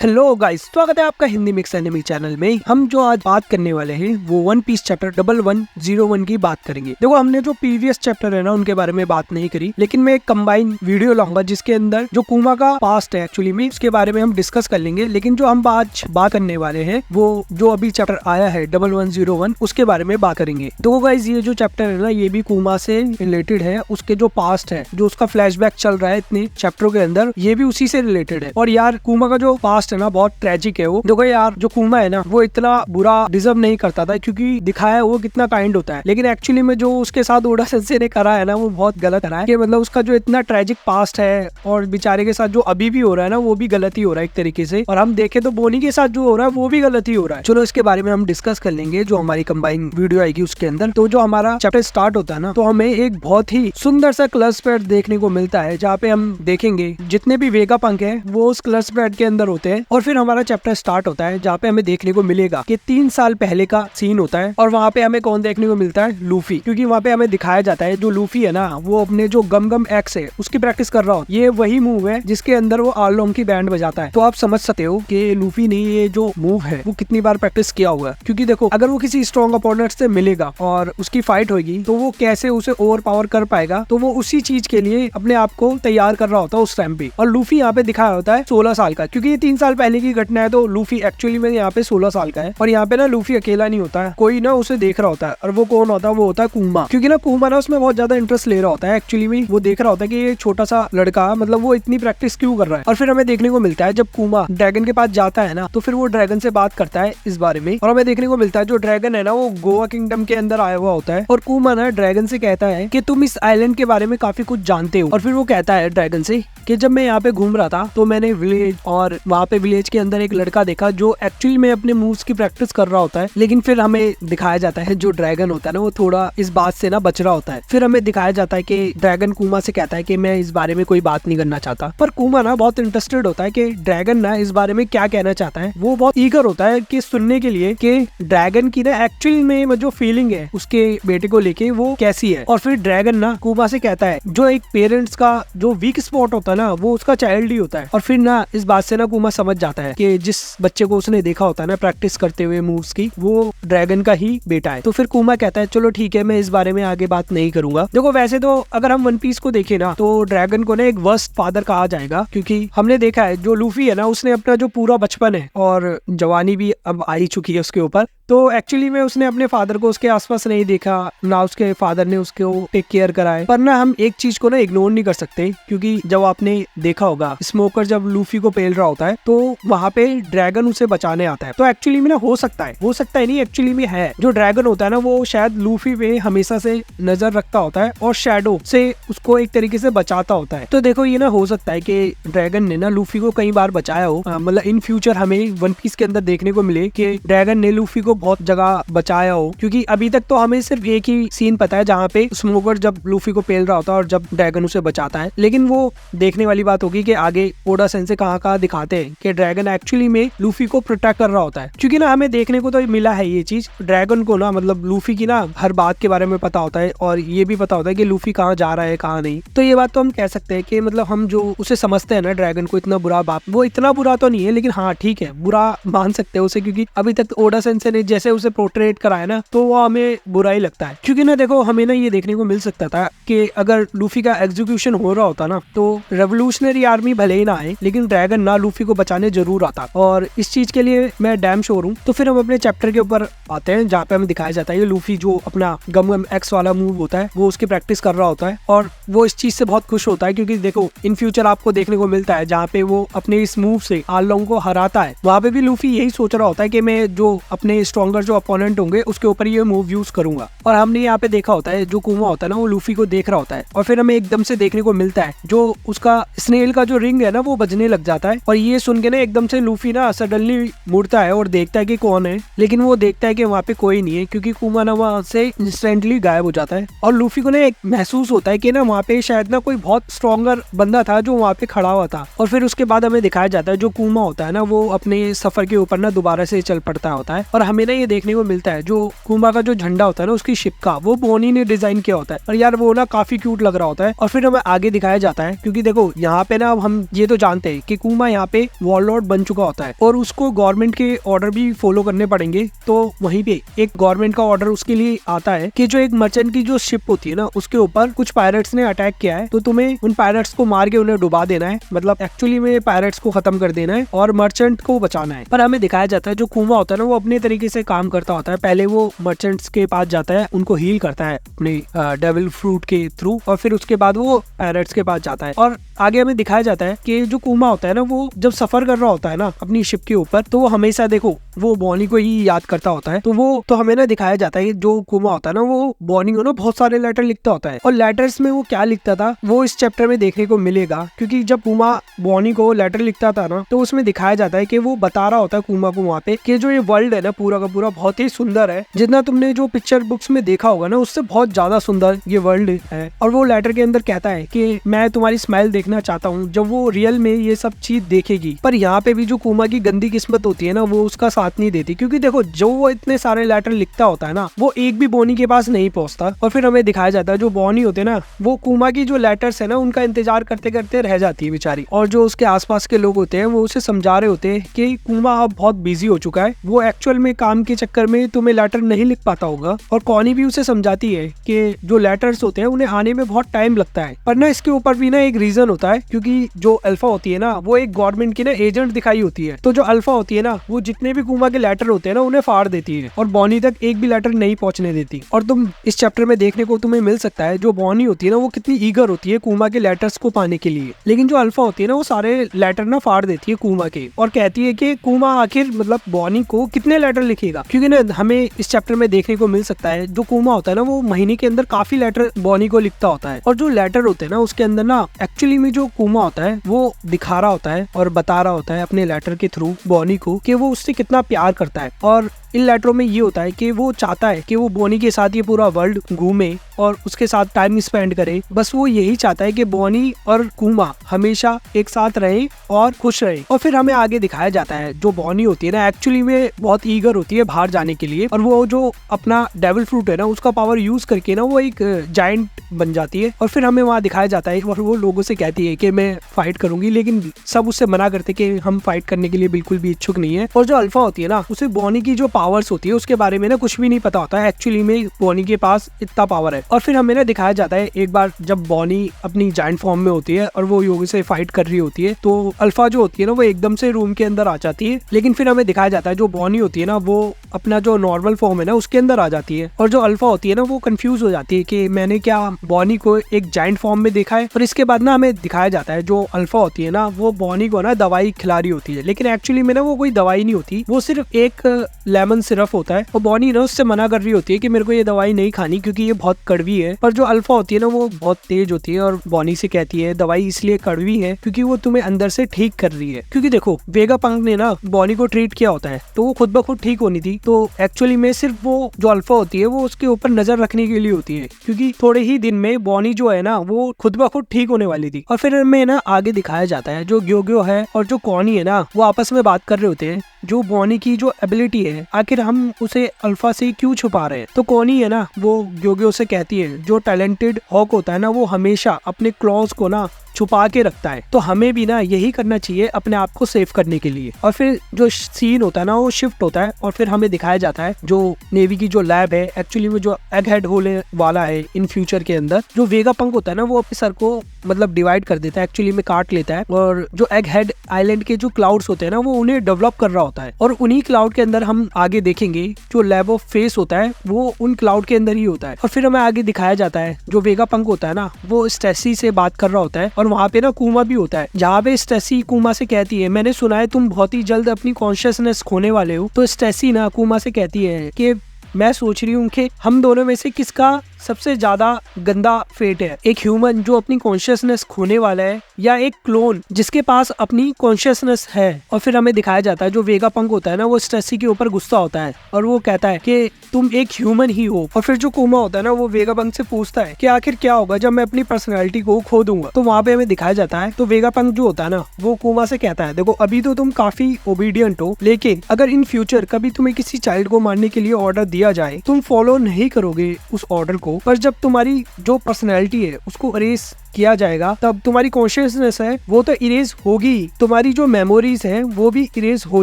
Hello guys, स्वागत है आपका हिंदी मिक्स एनिमी चैनल में। हम जो आज बात करने वाले हैं वो वन पीस चैप्टर 1101 की बात करेंगे। देखो, हमने जो प्रीवियस चैप्टर है ना उनके बारे में बात नहीं करी, लेकिन मैं एक कंबाइन वीडियो लाऊंगा जिसके अंदर जो कुमा का पास्ट है एक्चुअली में उसके बारे में हम डिस्कस कर लेंगे। लेकिन जो हम आज बात करने वाले हैं वो जो अभी चैप्टर आया है 1101 उसके बारे में बात करेंगे। देखो गाइस, ये जो चैप्टर है ना ये भी कुमा से रिलेटेड है। उसके जो पास्ट है, जो उसका फ्लैशबैक चल रहा है इतने चैप्टरों के अंदर, ये भी उसी से रिलेटेड है। और यार कुमा का जो पास्ट है ना बहुत ट्रेजिक है। वो देखो यार, जो कुमा है ना वो इतना बुरा डिजर्व नहीं करता था, क्योंकि दिखाया वो कितना काइंड होता है, लेकिन एक्चुअली में जो उसके साथ ओडा सेंसेई ने करा है ना वो बहुत गलत करा है। कि मतलब उसका जो इतना ट्रेजिक पास्ट है और बेचारे के साथ जो अभी भी हो रहा है ना वो भी गलत ही हो रहा है एक तरीके से। और हम देखें तो बोनी के साथ जो हो रहा है वो भी गलत ही हो रहा है। चलो इसके बारे में हम डिस्कस कर लेंगे जो हमारी कंबाइन वीडियो आएगी उसके अंदर। तो जो हमारा चैप्टर स्टार्ट होता है ना तो हमें एक बहुत ही सुंदर सा कलर स्प्रेड देखने को मिलता है, जहाँ पे हम देखेंगे जितने भी वेगा पंख है वो उस कलर स्प्रेड के अंदर होते हैं। और फिर हमारा चैप्टर स्टार्ट होता है जहाँ पे हमें देखने को मिलेगा कि 3 साल पहले का सीन होता है। और वहाँ पे हमें कौन देखने को मिलता है? लूफी। क्योंकि वहाँ पे हमें दिखाया जाता है जो लूफी है ना वो अपने जो गम गम एक्स है उसकी प्रैक्टिस कर रहा हो। ये वही मूव है जिसके अंदर वो आर्लोंग की बैंड बजाता है। तो आप समझ सकते हो कि लूफी ने ये जो मूव है वो कितनी बार प्रैक्टिस किया हुआ है। क्योंकि देखो, अगर वो किसी स्ट्रॉन्ग अपोनेंट से मिलेगा और उसकी फाइट होगी तो वो कैसे उसे ओवर पावर कर पाएगा, तो वो उसी चीज के लिए अपने आप को तैयार कर रहा होता है उस टाइम पे। और लूफी यहाँ पे दिखाया होता है 16 साल का, क्योंकि ये 3 साल पहले की घटना है। तो लूफी एक्चुअली में यहाँ पे 16 साल का है। और यहाँ पे ना लूफी अकेला नहीं होता है, कोई ना उसे देख रहा होता है। और वो कौन होता है? वो होता है कुमा। क्योंकि ना कुमा ना उसमें बहुत ज्यादा इंटरेस्ट ले रहा होता है। एक्चुअली में वो देख रहा होता है कि ये छोटा सा लड़का मतलब वो इतनी प्रैक्टिस क्यों कर रहा है। और फिर हमें देखने को मिलता है जब कुमा ड्रैगन के पास जाता है ना तो फिर वो ड्रैगन से बात करता है इस बारे में। और हमें देखने को मिलता है जो ड्रैगन है ना वो गोवा किंगडम के अंदर आया हुआ होता है। और कुमा ना ड्रैगन से कहता है कि तुम इस आइलैंड के बारे में काफी कुछ जानते हो। और फिर वो कहता है ड्रैगन से कि जब मैं यहाँ पे घूम रहा था तो मैंने विलेज और वहाँ पे विलेज के अंदर एक लड़का देखा जो एक्चुअली में अपने मूव्स की प्रैक्टिस कर रहा होता है। लेकिन फिर हमें दिखाया जाता है जो ड्रैगन होता है ना वो थोड़ा इस बात से ना बच रहा होता है। फिर हमें दिखाया जाता है कि ड्रैगन कुमा से कहता है कि मैं इस बारे में कोई बात नहीं करना चाहता। पर कुमा ना बहुत इंटरेस्टेड होता है कि ड्रैगन ना इस बारे में क्या कहना चाहता है। वो बहुत ईगर होता है कि सुनने के लिए कि ड्रैगन की ना एक्चुअली में जो फीलिंग है उसके बेटे को लेके वो कैसी है। और फिर ड्रैगन ना कुमा से कहता है जो एक पेरेंट्स का जो वीक स्पॉट होता है ना वो उसका चाइल्ड ही होता है। और फिर ना इस बात से ना कुमा समझ जाता है कि जिस बच्चे को उसने देखा होता है ना प्रैक्टिस करते हुए मूव्स की वो ड्रैगन का ही बेटा है। तो फिर कुमा कहता है चलो ठीक है, मैं इस बारे में आगे बात नहीं करूंगा। देखो वैसे तो अगर हम वन पीस को देखें ना तो ड्रैगन को ना एक वर्स्ट फादर कहा जाएगा, क्योंकि हमने देखा है जो लूफी है ना उसने अपना जो पूरा बचपन है और जवानी भी अब आ ही चुकी है उसके ऊपर, तो एक्चुअली में उसने अपने फादर को उसके आसपास नहीं देखा, ना उसके फादर ने उसको टेक केयर कराए। पर ना हम एक चीज को ना इग्नोर नहीं कर सकते, क्योंकि जब आपने देखा होगा स्मोकर जब लूफी को पेल रहा होता है तो वहाँ पे ड्रैगन उसे बचाने आता है। तो एक्चुअली में ना हो सकता है नहीं, एक्चुअली में है जो ड्रैगन होता है ना वो शायद लूफी पे हमेशा से नजर रखता होता है और शैडो से उसको एक तरीके से बचाता होता है। तो देखो ये ना हो सकता है कि ड्रैगन ने ना लूफी को कई बार बचाया हो। मतलब इन फ्यूचर हमें वन पीस के अंदर देखने को मिले कि ड्रैगन ने लूफी को बहुत जगह बचाया हो। क्योंकि अभी तक तो हमें सिर्फ एक ही सीन पता है जहाँ पे स्मोकर जब लूफी को पेल रहा होता है और जब ड्रैगन उसे बचाता है। लेकिन वो देखने वाली बात होगी कि आगे ओडा सेंसेई कहाँ दिखाते हैं कि ड्रैगन एक्चुअली में लूफी को प्रोटेक्ट कर रहा होता है। क्योंकि ना हमें देखने को तो मिला है ये चीज, ड्रैगन को ना मतलब लूफी की ना हर बात के बारे में पता होता है और ये भी पता होता है कि लूफी कहाँ जा रहा है कहाँ नहीं। तो ये बात तो हम कह सकते हैं कि मतलब हम जो उसे समझते हैं ना ड्रैगन को इतना बुरा बाप, वो इतना बुरा तो नहीं है, लेकिन हाँ ठीक है बुरा मान सकते हैं उसे। क्योंकि अभी तक ओडा सेंसेई ने जैसे उसे पोर्ट्रेट कराया ना तो वो हमें बुरा ही लगता है। क्योंकि ना देखो हमें ना ये देखने को मिल सकता था कि अगर लूफी का एग्जीक्यूशन हो रहा होता ना तो रेवोल्यूशनरी आर्मी भले ही ना आए लेकिन ड्रैगन ना लूफी को बचाने जरूर आता। और इस चीज के लिए मैं डैम श्योर हूँ। तो फिर हम अपने चैप्टर के ऊपर आते हैं जहाँ पे हमें दिखाया जाता है लूफी जो अपना गम गम एक्स वाला मूव होता है वो उसकी प्रैक्टिस कर रहा होता है। और वो इस चीज से बहुत खुश होता है क्योंकि देखो इन फ्यूचर आपको देखने को मिलता है जहाँ पे वो अपने इस मूव से आर्लोंग को हराता है, वहाँ पे भी लूफी यही सोच रहा होता है कि मैं जो अपने स्ट्रॉन्गर जो अपोनेंट होंगे उसके ऊपर ये मूव यूज करूंगा। और हमने यहाँ पे देखा होता है जो कुमा होता है ना वो लूफी को देख रहा होता है। और फिर हमें एकदम से देखने को मिलता है जो उसका स्नेल का जो रिंग है ना वो बजने लग जाता है। और ये सुन के ना एकदम से लूफी ना सडनली मुड़ता है और देखता है कि कौन है, लेकिन वो देखता है कि वहाँ पे कोई नहीं है क्योंकि कुमा ना वहाँ से इंस्टेंटली गायब हो जाता है। और लूफी को ना एक महसूस होता है कि ना वहाँ पे शायद ना कोई बहुत स्ट्रॉन्गर बंदा था जो वहाँ पे खड़ा हुआ था। और फिर उसके बाद हमें दिखाया जाता है जो कुमा होता है ना वो अपने सफर के ऊपर ना दोबारा से चल पड़ता होता है। और हमें ना ये देखने को मिलता है जो कुमा का जो झंडा होता है ना उसकी शिप का वो बोनी ने डिजाइन किया होता है। और यार वो ना काफी क्यूट लग रहा होता है। और फिर हमें आगे दिखाया जाता है क्योंकि देखो यहाँ पे ना हम ये तो जानते हैं कि कुमा यहाँ पे वॉरलॉर्ड बन चुका होता है और उसको गवर्नमेंट के ऑर्डर भी फॉलो करने पड़ेंगे। तो वहीं पे एक गवर्नमेंट का ऑर्डर उसके लिए आता है कि जो एक मर्चेंट की जो शिप होती है ना उसके ऊपर कुछ पायरेट्स ने अटैक किया है, तो तुम्हें उन पायरेट्स को मार के उन्हें डुबा देना है, मतलब एक्चुअली में पायरेट्स को खत्म कर देना है और मर्चेंट को बचाना है। पर हमें दिखाया जाता है जो कुमा होता है ना वो अपने तरीके से काम करता होता है। पहले वो मर्चेंट्स के पास जाता है, उनको हील करता है अपने डेविल फ्रूट के थ्रू, और फिर उसके बाद वो पायरेट्स के पास जाता है। और आगे हमें दिखाया जाता है कि जो कुमा होता है ना वो जब सफर कर रहा होता है ना अपनी शिप के ऊपर, तो वो हमेशा देखो वो बॉनी को ही याद करता होता है। तो हमें ना दिखाया जाता है जो कुमा होता है ना वो बॉनी को ना बहुत सारे लेटर लिखता होता है, और लेटर्स में वो क्या लिखता था वो इस चैप्टर में देखने को मिलेगा। क्योंकि जब कुमा बॉनी को लेटर लिखता था ना तो उसमें दिखाया जाता है कि वो बता रहा होता है कुमा को वहाँ पे कि जो ये वर्ल्ड है ना पूरा का पूरा बहुत ही सुंदर है, जितना तुमने जो पिक्चर बुक्स में देखा होगा ना उससे बहुत ज्यादा सुंदर ये वर्ल्ड है। और वो लेटर के अंदर कहता है कि मैं तुम्हारी स्माइल देखना चाहता हूँ जब वो रियल में ये सब चीज देखेगी। पर यहाँ पे भी जो कुमा की गंदी किस्मत होती है ना वो उसका साथ नहीं देती, क्योंकि देखो जो वो इतने सारे लेटर लिखता होता है ना वो एक भी बॉनी के पास नहीं पहुंचता। और फिर हमें दिखाया जाता है जो बॉनी होते हैं ना वो कुमा की जो लेटर्स है ना उनका इंतजार करते करते रह जाती है बेचारी, और जो उसके आसपास के लोग होते हैं वो उसे समझा रहे होते हैं कि कुमा अब बहुत बिजी हो चुका है, वो एक्चुअल में काम के चक्कर में तुम्हें लेटर नहीं लिख पाता होगा। और कॉनी भी उसे समझाती है कि जो लेटर्स होते हैं उन्हें आने में बहुत टाइम लगता है। पर ना इसके ऊपर भी ना एक रीजन होता है, क्योंकि जो अल्फा होती है ना वो एक गवर्नमेंट की ना एजेंट दिखाई होती है। तो जो अल्फा होती है ना वो जितने भी कुमा के लेटर होते हैं ना उन्हें फाड़ देती है और बॉनी तक एक भी लेटर नहीं पहुंचने देती। और तुम इस चैप्टर में देखने को तुम्हें मिल सकता है जो बॉनी होती है ना वो कितनी ईगर होती है कुमा के लेटर्स को पाने के लिए, लेकिन जो अल्फा होती है ना वो सारे लेटर ना फाड़ देती है कुमा के, और कहती है कि कुमा आखिर मतलब बॉनी को कितने लेटर लिखेगा। क्योंकि ना हमें इस चैप्टर में देखने को मिल सकता है जो कुमा होता है ना वो महीने के अंदर काफी लेटर बॉनी को लिखता होता है, और जो लेटर होते हैं ना उसके अंदर ना एक्चुअली में जो कुमा होता है वो दिखा रहा होता है और बता रहा होता है अपने लेटर के थ्रू बॉनी को कि वो उससे कितना प्यार करता है। और इन लेटरों में ये होता है कि वो चाहता है कि वो बॉनी के साथ ये पूरा वर्ल्ड घूमे और उसके साथ टाइम स्पेंड करे। बस वो यही चाहता है कि बॉनी और कुमा हमेशा एक साथ रहे और खुश रहे। और फिर हमें आगे दिखाया जाता है जो बॉनी होती है ना एक्चुअली में बहुत ईगर होती है बाहर जाने के लिए, और वो जो अपना डेविल फ्रूट है ना उसका पावर यूज करके ना वो एक जायंट बन जाती है। और फिर हमें वहाँ दिखाया जाता है और वो लोगों से कहती है कि मैं फाइट करूंगी, लेकिन सब उससे मना करते कि हम फाइट करने के लिए बिल्कुल भी इच्छुक नहीं है। और जो अल्फा होती है ना उसे बॉनी की जो पावर्स होती है उसके बारे में ना कुछ भी नहीं पता होता है, एक्चुअली में बॉनी के पास इतना पावर है। और फिर हमें ना दिखाया जाता है एक बार जब बॉनी अपनी जायंट फॉर्म में होती है और वो योगी से फाइट कर रही होती है तो अल्फा जो होती है ना वो एकदम से रूम के अंदर आ जाती है, लेकिन फिर हमें दिखाया जाता है जो बॉनी होती है ना वो अपना जो नॉर्मल फॉर्म है ना उसके अंदर आ जाती है, और जो अल्फा होती है ना वो कंफ्यूज हो जाती है कि मैंने क्या बॉनी को एक जायंट फॉर्म में देखा है। और इसके बाद ना हमें दिखाया जाता है जो अल्फा होती है ना वो बॉनी को ना दवाई खिला रही होती है, लेकिन एक्चुअली में ना वो कोई दवाई नहीं होती, वो सिर्फ एक लेमन सिरप होता है। और बॉनी ना उससे मना कर रही होती है कि मेरे को ये दवाई नहीं खानी क्योंकि ये बहुत कड़वी है। पर जो अल्फा होती है ना वो बहुत तेज होती है और बॉनी से कहती है दवाई इसलिए कड़वी है क्योंकि वो तुम्हें अंदर से ठीक कर रही है। क्योंकि देखो वेगापंक ने ना बॉनी को ट्रीट किया होता है तो वो खुद ब खुद ठीक होनी थी, तो एक्चुअली में सिर्फ वो जो अल्फा होती है वो उसके ऊपर नजर रखने के लिए होती है, क्योंकि थोड़े ही दिन में बॉनी जो है ना वो खुद ब खुद ठीक होने वाली थी। और फिर हमें ना आगे दिखाया जाता है जो ग्योग्यो है और जो कॉनी है ना वो आपस में बात कर रहे होते हैं जो बॉनी की जो एबिलिटी है आखिर हम उसे अल्फा से क्यों छुपा रहे हैं। तो कॉनी है ना वो ग्योग्यो से कहती है जो टैलेंटेड हॉक होता है ना वो हमेशा अपने क्लॉज को ना छुपा के रखता है, तो हमें भी ना यही करना चाहिए अपने आप को सेव करने के लिए। और फिर जो सीन होता है ना वो शिफ्ट होता है और फिर हमें दिखाया जाता है जो नेवी की जो लैब है एक्चुअली वो जो एग हेड होने वाला है इन फ्यूचर के अंदर, जो वेगापंक होता है ना वो अपने सर को मतलब डिवाइड कर देता है, एक्चुअली में काट लेता है, और जो एग हेड आइलैंड के जो क्लाउड्स होते हैं ना वो उन्हें डेवलप कर रहा होता है। और उन्हीं क्लाउड के अंदर हम आगे देखेंगे जो लैब ऑफ फेस होता है वो उन क्लाउड के अंदर ही होता है। और फिर हमें आगे दिखाया जाता है जो वेगापंक होता है ना वो स्टेसी से बात कर रहा होता है, और वहाँ पे ना कुमा भी होता है जहाँ पे स्टेसी कुमा से कहती है मैंने सुना है तुम बहुत ही जल्द अपनी कॉन्शियसनेस खोने वाले हो। तो स्टेसी ना कुमा से कहती है कि मैं सोच रही हूँ कि हम दोनों में से किसका सबसे ज्यादा गंदा फेट है, एक ह्यूमन जो अपनी कॉन्शियसनेस खोने वाला है या एक क्लोन जिसके पास अपनी कॉन्शियसनेस है। और फिर हमें दिखाया जाता है जो वेगापंक होता है ना वो स्टेसी के ऊपर गुस्सा होता है और वो कहता है कि तुम एक ह्यूमन ही हो। और फिर जो कुमा होता है ना वो वेगापंक से पूछता है कि आखिर क्या होगा जब मैं अपनी पर्सनैलिटी को खो दूंगा। तो वहाँ पे हमें दिखाया जाता है तो वेगापंक जो होता है ना वो कुमा से कहता है देखो अभी तो तुम काफी ओबीडियंट हो, लेकिन अगर इन फ्यूचर कभी तुम्हें किसी चाइल्ड को मारने के लिए ऑर्डर दिया जाए तुम फॉलो नहीं करोगे उस ऑर्डर को, पर जब तुम्हारी जो पर्सनैलिटी है उसको अरेस किया जाएगा तब तुम्हारी कॉन्शियसनेस है वो तो इरेज होगी, तुम्हारी जो मेमोरीज है वो भी इरेज हो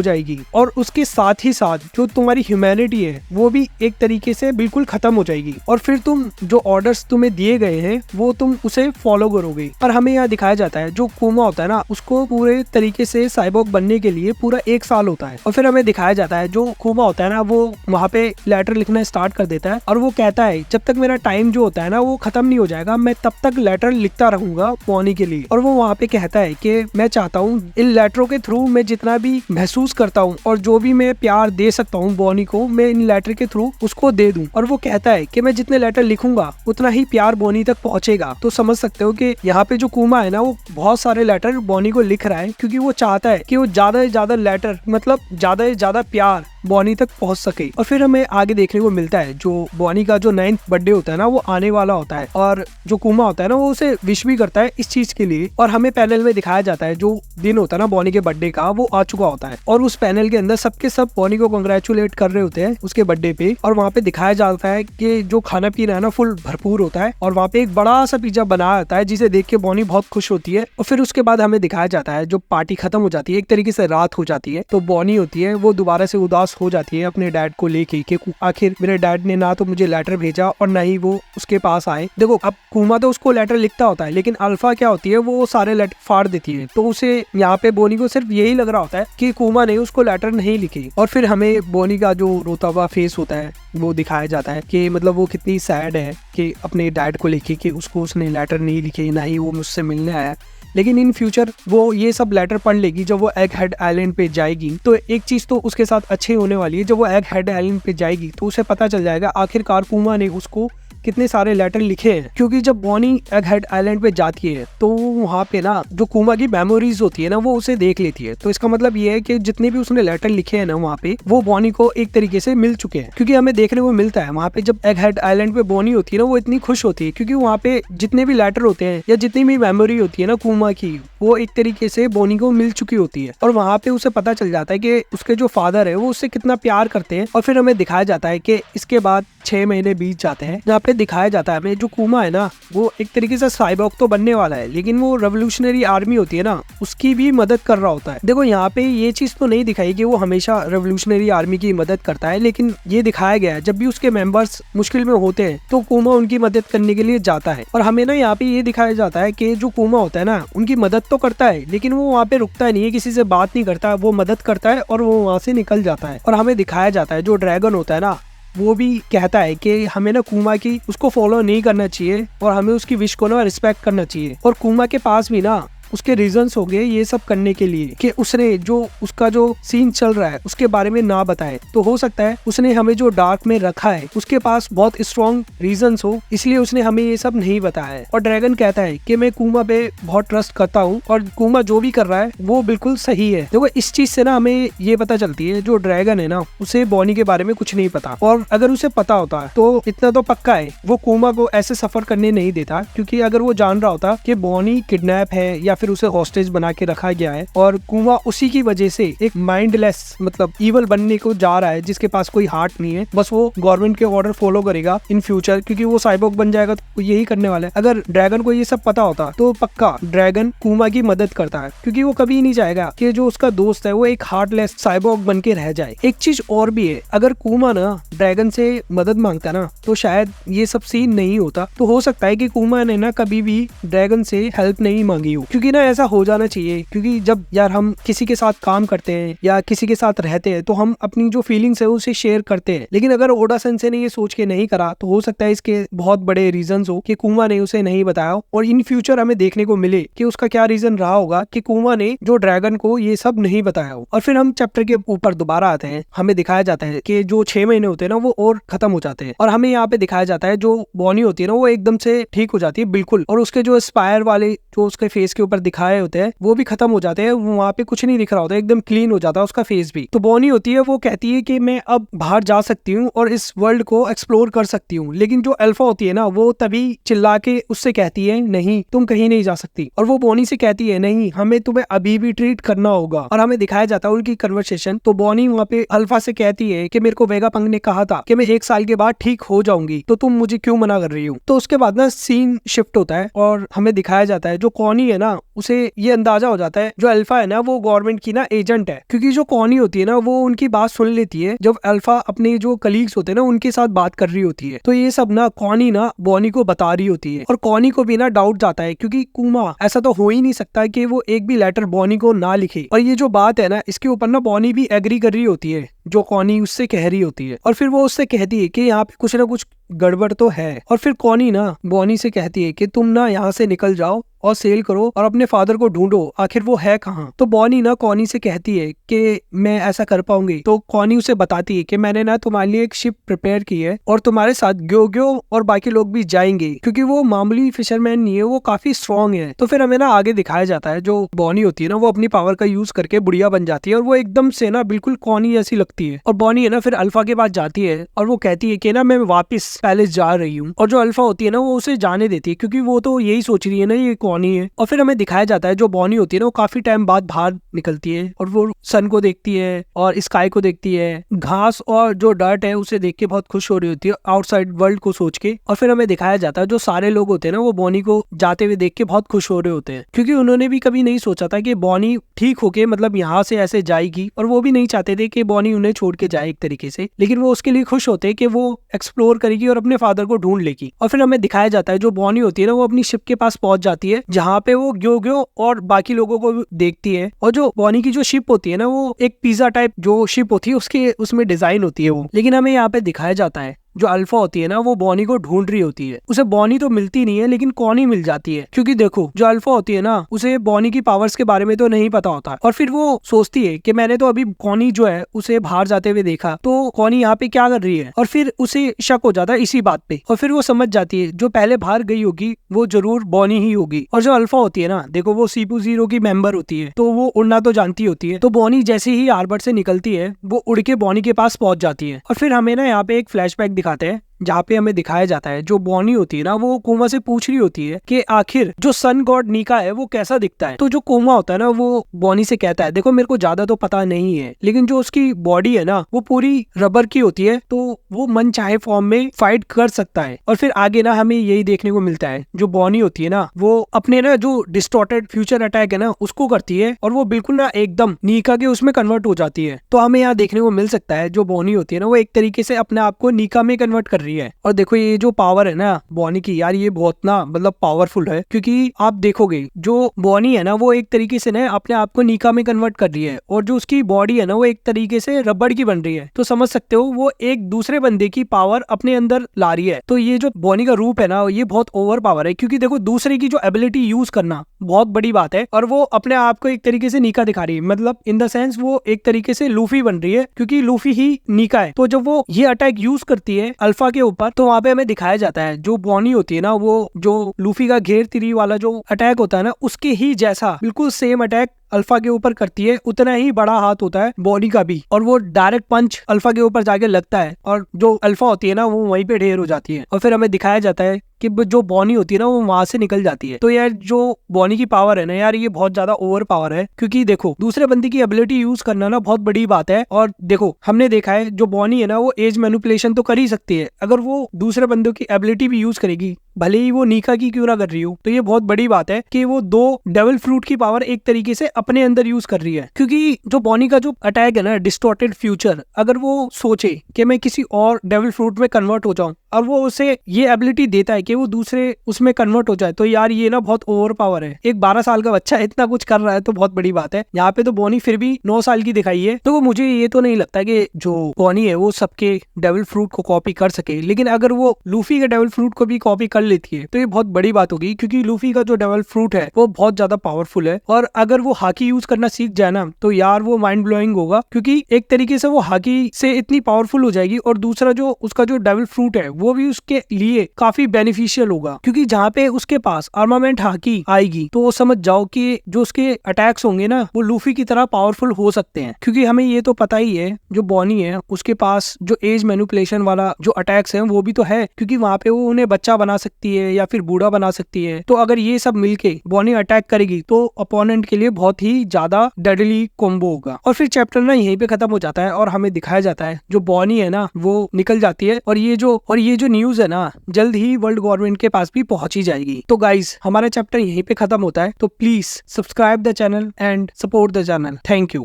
जाएगी, और उसके साथ ही साथ जो तुम्हारी ह्यूमैनिटी है वो भी एक तरीके से बिल्कुल खत्म हो जाएगी, और फिर तुम जो ऑर्डर्स तुम्हें दिए गए हैं वो तुम उसे फॉलो करोगे। और हमें यहाँ दिखाया जाता है जो कोमा होता है ना, उसको पूरे तरीके से साइबोर्ग बनने के लिए पूरा 1 साल होता है। और फिर हमें दिखाया जाता है जो कोमा होता है ना, वो वहाँ पे लेटर लिखना स्टार्ट कर देता है, और वो कहता है जब तक मेरा टाइम जो होता है ना वो खत्म नहीं हो जाएगा, मैं तब तक लेटर लिखता रहूंगा बॉनी के लिए। और वो वहाँ पे कहता है कि मैं चाहता हूँ इन लेटरों के थ्रू मैं जितना भी महसूस करता हूँ और जो भी मैं प्यार दे सकता हूँ बॉनी को, मैं इन लेटर के थ्रू उसको दे दूं। और वो कहता है कि मैं जितने लेटर लिखूंगा उतना ही प्यार बॉनी तक पहुंचेगा। तो समझ सकते हो कि यहाँ पे जो कुमा है ना, वो बहुत सारे लेटर बॉनी को लिख रहा है, क्योंकि वो चाहता है कि वो ज्यादा से ज्यादा लेटर, मतलब ज्यादा से ज्यादा प्यार बॉनी तक पहुंच सके। और फिर हमें आगे देखने को मिलता है जो बॉनी का जो 9th बर्थडे होता है ना वो आने वाला होता है, और जो कुमा होता है ना वो उसे विश भी करता है इस चीज के लिए। और हमें पैनल में दिखाया जाता है जो दिन होता है ना बॉनी के बर्थडे का वो आ चुका होता है, और उस पैनल के अंदर सबके सब बॉनी को कंग्रेचुलेट कर रहे होते हैं उसके बर्थडे पे। और वहाँ पे दिखाया जाता है कि जो खाना पीना है ना फुल भरपूर होता है, और वहाँ पे एक बड़ा सा पिज्जा बनाया होता है जिसे देख के बॉनी बहुत खुश होती है। और फिर उसके बाद हमें दिखाया जाता है जो पार्टी खत्म हो जाती है, एक तरीके से रात हो जाती है, तो बॉनी होती है वो दोबारा से उदास हो जाती है अपने डैड को लेके कि आखिर मेरे डैड ने ना तो मुझे लेटर भेजा और ना ही वो उसके पास आए। देखो अब कुमा तो उसको लेटर लिखता होता है, लेकिन अल्फा क्या होती है वो सारे लेटर फाड़ देती है, तो उसे यहाँ पे बोनी को सिर्फ यही लग रहा होता है कि कुमा ने उसको लेटर नहीं लिखी। और फिर हमें बोनी का जो रोता हुआ फेस होता है वो दिखाया जाता है कि मतलब वो कितनी सैड है कि अपने डैड को लेके कि उसको उसने लेटर नहीं लिखे, ना ही वो मुझसे मिलने आया। लेकिन इन फ्यूचर वो ये सब लेटर पढ़ लेगी जब वो एग हेड आइलैंड पे जाएगी, तो एक चीज तो उसके साथ अच्छी होने वाली है। जब वो एग हेड आइलैंड पे जाएगी तो उसे पता चल जाएगा आखिरकार कुमा ने उसको कितने सारे लेटर लिखे हैं, क्योंकि जब बॉनी एग हेड आइलैंड पे जाती है तो वहाँ पे ना जो कुमा की मेमोरीज होती है ना वो उसे देख लेती है। तो इसका मतलब ये है कि जितने भी उसने लेटर लिखे हैं ना वहाँ पे वो बॉनी को एक तरीके से मिल चुके हैं, क्योंकि हमें देखने को मिलता है वहाँ पे जब एग हेड आइलैंड पे बॉनी होती है ना वो इतनी खुश होती है, क्योंकि वहाँ पे जितने भी लेटर होते हैं या जितनी भी मेमोरी होती है ना कुमा की वो एक तरीके से बॉनी को मिल चुकी होती है। और वहाँ पे उसे पता चल जाता है कि उसके जो फादर है वो उससे कितना प्यार करते हैं। और फिर हमें दिखाया जाता है कि इसके बाद 6 महीने बीत जाते हैं, जहाँ पे दिखाया जाता है हमें जो कुमा है ना वो एक तरीके से साइबोर्ग तो बनने वाला है, लेकिन वो रेवोल्यूशनरी आर्मी होती है ना उसकी भी मदद कर रहा होता है। देखो यहाँ पे ये चीज तो नहीं दिखाई कि वो हमेशा रेवोल्यूशनरी आर्मी की मदद करता है, लेकिन ये दिखाया गया है जब भी उसके मेंबर्स मुश्किल में होते हैं तो कुमा उनकी मदद करने के लिए जाता है। और हमें ना यहाँ पे ये दिखाया जाता है कि जो कुमा होता है ना उनकी मदद तो करता है, लेकिन वो वहाँ पे रुकता नहीं है, किसी से बात नहीं करता, वो मदद करता है और वो वहाँ से निकल जाता है। और हमें दिखाया जाता है जो ड्रैगन होता है ना वो भी कहता है कि हमें ना कुमा की उसको फॉलो नहीं करना चाहिए और हमें उसकी विश को ना रिस्पेक्ट करना चाहिए। और कुमा के पास भी ना उसके रीजंस हो गए ये सब करने के लिए कि उसने जो उसका जो सीन चल रहा है उसके बारे में ना बताए, तो हो सकता है उसने हमें जो डार्क में रखा है उसके पास बहुत स्ट्रॉन्ग रीजंस हो, इसलिए उसने हमें ये सब नहीं बताया है। और ड्रैगन कहता है कि मैं कुमा पे बहुत ट्रस्ट करता हूँ और कुमा जो भी कर रहा है वो बिल्कुल सही है। देखो इस चीज से ना हमें ये पता चलती है जो ड्रैगन है ना उसे बॉनी के बारे में कुछ नहीं पता, और अगर उसे पता होता तो इतना तो पक्का है वो कुमा को ऐसे सफर करने नहीं देता, क्योंकि अगर वो जान रहा होता कि बॉनी किडनैप है या फिर उसे हॉस्टेज बना के रखा गया है और कुमा उसी की वजह से एक माइंडलेस मतलब इवल बनने को जा रहा है जिसके पास कोई हार्ट नहीं है, बस वो गवर्नमेंट के ऑर्डर फॉलो करेगा इन फ्यूचर, क्योंकि वो साइबोर्ग बन जाएगा तो यही करने वाला है। अगर ड्रैगन को ये सब पता होता तो पक्का ड्रैगन कुमा की मदद करता है, क्योंकि वो कभी नहीं चाहेगा कि जो उसका दोस्त है वो एक हार्टलेस साइबोर्ग बन के रह जाए। एक चीज और भी है, अगर कुमा ना ड्रैगन से मदद मांगता ना तो शायद ये सब सीन नहीं होता। तो हो सकता है कि कुमा ने ना कभी भी ड्रैगन से हेल्प नहीं मांगी हो, क्योंकि ना ऐसा हो जाना चाहिए, क्योंकि जब यार हम किसी के साथ काम करते हैं या किसी के साथ रहते हैं तो हम अपनी जो फीलिंग्स है उसे शेयर करते हैं। लेकिन अगर ओडा सेंसे ने ये सोच के नहीं करा तो हो सकता है इसके बहुत बड़े रीजंस हो कि कुमा ने उसे नहीं बताया, और इन फ्यूचर हमें देखने को मिले कि उसका क्या रीजन रहा होगा कि कुमा ने जो ड्रैगन को ये सब नहीं बताया हो। और फिर हम चैप्टर के ऊपर दोबारा आते हैं, हमें दिखाया जाता है कि जो 6 महीने होते हैं ना वो और खत्म हो जाते हैं, और हमें यहाँ पे दिखाया जाता है जो बॉनी होती है ना वो एकदम से ठीक हो जाती है बिल्कुल, और उसके जो स्पायर वाले जो उसके फेस के ऊपर पर दिखाए होते हैं वो भी खत्म हो जाते हैं, वहाँ पे कुछ नहीं दिख रहा होता है, एकदम क्लीन हो जाता है उसका फेस भी। तो बॉनी होती है वो कहती है कि मैं अब बाहर जा सकती हूँ और इस वर्ल्ड को एक्सप्लोर कर सकती हूँ, लेकिन जो अल्फा होती है ना वो तभी चिल्ला के उससे कहती है नहीं तुम कहीं नहीं जा सकती, और वो बॉनी से कहती है नहीं हमें तुम्हें अभी भी ट्रीट करना होगा, और हमें दिखाया जाता है उनकी कन्वर्सेशन। तो बॉनी वहाँ पे अल्फा से कहती है कि मेरे को वेगापंक ने कहा था कि मैं 1 साल के बाद ठीक हो जाऊंगी, तो तुम मुझे क्यों मना कर रही हो। तो उसके बाद ना सीन शिफ्ट होता है और हमें दिखाया जाता है जो कॉनी है ना उसे ये अंदाजा हो जाता है जो अल्फा है ना वो गवर्नमेंट की ना एजेंट है, क्योंकि जो कॉनी होती है ना वो उनकी बात सुन लेती है जब अल्फा अपने जो कलीग्स होते हैं ना उनके साथ बात कर रही होती है। तो ये सब ना कॉनी ना बॉनी को बता रही होती है, और कॉनी को भी ना डाउट जाता है क्योंकि कुमा ऐसा तो हो ही नहीं सकता कि वो एक भी लेटर बॉनी को ना लिखे, और ये जो बात है ना इसके ऊपर ना बॉनी भी एग्री कर रही होती है जो कॉनी उससे कह रही होती है, और फिर वो उससे कहती है कि यहाँ पे कुछ ना कुछ गड़बड़ तो है। और फिर कॉनी ना बॉनी से कहती है कि तुम ना यहाँ से निकल जाओ और सेल करो और अपने फादर को ढूंढो, आखिर वो है कहाँ। तो बॉनी ना कॉनी से कहती है कि मैं ऐसा कर पाऊंगी। तो कॉनी उसे बताती है कि मैंने ना तुम्हारे लिए एक शिप प्रिपेयर की है और तुम्हारे साथ ग्यो और बाकी लोग भी जाएंगे, क्योंकि वो मामूली फिशरमैन नहीं है, वो काफी स्ट्रॉन्ग है। तो फिर हमें ना आगे दिखाया जाता है जो बॉनी होती है ना वो अपनी पावर का यूज करके बुढ़िया बन जाती है, और वो एकदम से ना बिल्कुल कॉनी जैसी लगती है। और बॉनी है ना फिर अल्फा के पास जाती है और वो कहती है कि ना मैं वापस पैलेस जा रही हूँ, और जो अल्फा होती है ना वो उसे जाने देती है क्योंकि वो तो यही सोच रही है ना ये कॉनी है। और फिर हमें दिखाया जाता है जो बॉनी होती है ना वो काफी टाइम बाद बाहर निकलती है और वो सन को देखती है और स्काई को देखती है, घास और जो डर्ट है उसे देख के बहुत खुश हो रही होती है आउटसाइड वर्ल्ड को सोच के। और फिर हमें दिखाया जाता है जो सारे लोग होते हैं ना वो बॉनी को जाते हुए देख के बहुत खुश हो रहे होते हैं, क्योंकि उन्होंने भी कभी नहीं सोचा था कि बॉनी ठीक होके मतलब यहाँ से ऐसे जाएगी, और वो भी नहीं चाहते थे कि बॉनी उन्हें छोड़ के जाए एक तरीके से, लेकिन वो उसके लिए खुश होते कि वो एक्सप्लोर करेगी और अपने फादर को ढूंढ लेगी। और फिर हमें दिखाया जाता है जो बॉनी होती है ना वो अपनी शिप के पास पहुंच जाती है जहाँ पे वो ग्यो और बाकी लोगों को देखती है, और जो बॉनी की जो शिप होती है ना वो एक पिज्जा टाइप जो शिप होती है उसके उसमें डिजाइन होती है वो। लेकिन हमें यहाँ पे दिखाया जाता है जो अल्फा होती है ना वो बॉनी को ढूंढ रही होती है, उसे बॉनी तो मिलती नहीं है लेकिन कॉनी मिल जाती है, क्योंकि देखो जो अल्फा होती है ना उसे बॉनी की पावर्स के बारे में तो नहीं पता होता, और फिर वो सोचती है कि मैंने तो अभी कॉनी जो है उसे बाहर जाते हुए देखा, तो कॉनी यहाँ पे क्या कर रही है, और फिर उसे शक हो जाता है इसी बात पे, और फिर वो समझ जाती है जो पहले बाहर गई होगी वो जरूर बॉनी ही होगी। और जो अल्फा होती है ना देखो वो C2-0 की मेंबर होती है, तो वो उड़ना तो जानती होती है, तो बॉनी जैसे ही हार्बर से निकलती है वो उड़ के बॉनी के पास पहुंच जाती है। और फिर हमें ना यहाँ पे एक फ्लैशबैक दिखाते हैं जहाँ पे हमें दिखाया जाता है जो बॉनी होती है ना वो कोमा से पूछ रही होती है कि आखिर जो सन गॉड नीका है वो कैसा दिखता है। तो जो कोमा होता है ना वो बॉनी से कहता है देखो मेरे को ज्यादा तो पता नहीं है, लेकिन जो उसकी बॉडी है ना वो पूरी रबर की होती है, तो वो मन चाहे फॉर्म में फाइट कर सकता है। और फिर आगे ना हमें यही देखने को मिलता है जो बॉनी होती है ना वो अपने ना जो डिस्टॉर्टेड फ्यूचर अटैक है ना उसको करती है और वो बिल्कुल ना एकदम नीका के उसमें कन्वर्ट हो जाती है। तो हमें यहाँ देखने को मिल सकता है जो बॉनी होती है ना वो एक तरीके से अपने आप को नीका में कन्वर्ट कर है। और देखो ये जो पावर है ना बॉनी की यार ये बहुत ना मतलब पावरफुल है, क्योंकि आप देखोगे जो बॉनी है ना वो एक तरीके से ना अपने आप को नीका में कन्वर्ट कर रही है, और जो उसकी बॉडी है ना वो एक तरीके से रबड़ की बन रही है, तो समझ सकते हो वो एक दूसरे बंदे की पावर अपने अंदर ला रही है। तो ये जो बॉनी का रूप है ना ये बहुत ओवर पावर है, क्योंकि देखो दूसरे की जो एबिलिटी यूज करना बहुत बड़ी बात है, और वो अपने आप को एक तरीके से नीका दिखा रही है, मतलब इन द सेंस वो एक तरीके से लूफी बन रही है, क्योंकि लूफी ही नीका है। तो जब वो ये अटैक यूज करती है अल्फा के ऊपर तो वहाँ पे हमें दिखाया जाता है जो बॉनी होती है ना वो जो लूफी का घेर तिरी वाला जो अटैक होता है ना उसके ही जैसा बिल्कुल सेम अटैक अल्फा के ऊपर करती है, उतना ही बड़ा हाथ होता है बॉडी का भी, और वो डायरेक्ट पंच अल्फा के ऊपर जाके लगता है और जो अल्फा होती है ना वो वहीं पे ढेर हो जाती है। और फिर हमें दिखाया जाता है कि जो बॉनी होती है ना वो वहां से निकल जाती है। तो यार जो बॉनी की पावर है ना यार ये बहुत ज्यादा ओवर पावर है, क्योंकि देखो दूसरे बंदे की एबिलिटी यूज करना ना बहुत बड़ी बात है। और देखो हमने देखा है जो बॉनी है ना वो एज मैनिपुलेशन तो कर ही सकती है, अगर वो दूसरे बंदों की एबिलिटी भी यूज करेगी भले ही वो नीका की क्यों ना कर रही हो, तो ये बहुत बड़ी बात है कि वो दो डेविल फ्रूट की पावर एक तरीके से अपने अंदर यूज कर रही है। क्योंकि जो बॉनी का जो अटैक है ना डिस्टॉर्टेड फ्यूचर, अगर वो सोचे कि मैं किसी और डेविल फ्रूट में कन्वर्ट हो जाऊं और वो उसे ये एबिलिटी देता है कि वो दूसरे उसमें कन्वर्ट हो जाए, तो यार ये ना बहुत ओवर पावर है। एक 12 साल का बच्चा इतना कुछ कर रहा है तो बहुत बड़ी बात है। यहाँ पे तो बॉनी फिर भी 9 साल की दिखाई है, तो मुझे ये तो नहीं लगता कि जो बॉनी है वो सबके डेविल फ्रूट को कॉपी कर सके, लेकिन अगर वो लूफी के डेविल फ्रूट को भी कॉपी कर लेती है, तो ये बहुत बड़ी बात होगी क्योंकि लूफी का जो डेविल फ्रूट है वो बहुत ज्यादा पावरफुल है और अगर वो हाकी यूज करना सीख जाए ना तो यार वो माइंड ब्लोइंग होगा, क्योंकि एक तरीके से वो हाकी से इतनी पावरफुल हो जाएगी और दूसरा जो उसका जो डेविल फ्रूट है वो भी उसके लिए काफी बेनिफिशियल होगा, क्योंकि जहाँ पे उसके पास आर्मामेंट हाकी आएगी तो वो समझ जाओ कि जो उसके अटैक्स होंगे ना वो लूफी की तरह पावरफुल हो सकते हैं। क्योंकि हमें ये तो पता ही है जो बॉनी है उसके पास जो एज मैनिपुलेशन वाला जो अटैक्स है वो भी तो है, क्योंकि वहाँ पे वो उन्हें बच्चा बना सकती है या फिर बूढ़ा बना सकती है। तो अगर ये सब मिलके बॉनी अटैक करेगी तो अपोनेंट के लिए बहुत ही ज्यादा डेडली कॉम्बो होगा। और फिर चैप्टर ना यहीं पे खत्म हो जाता है और हमें दिखाया जाता है जो बॉनी है ना वो निकल जाती है और ये जो न्यूज है ना जल्द ही वर्ल्ड गवर्नमेंट के पास भी पहुंच ही जाएगी। तो गाइज हमारा चैप्टर यहीं पे खत्म होता है, तो please subscribe the channel and support the channel. Thank you.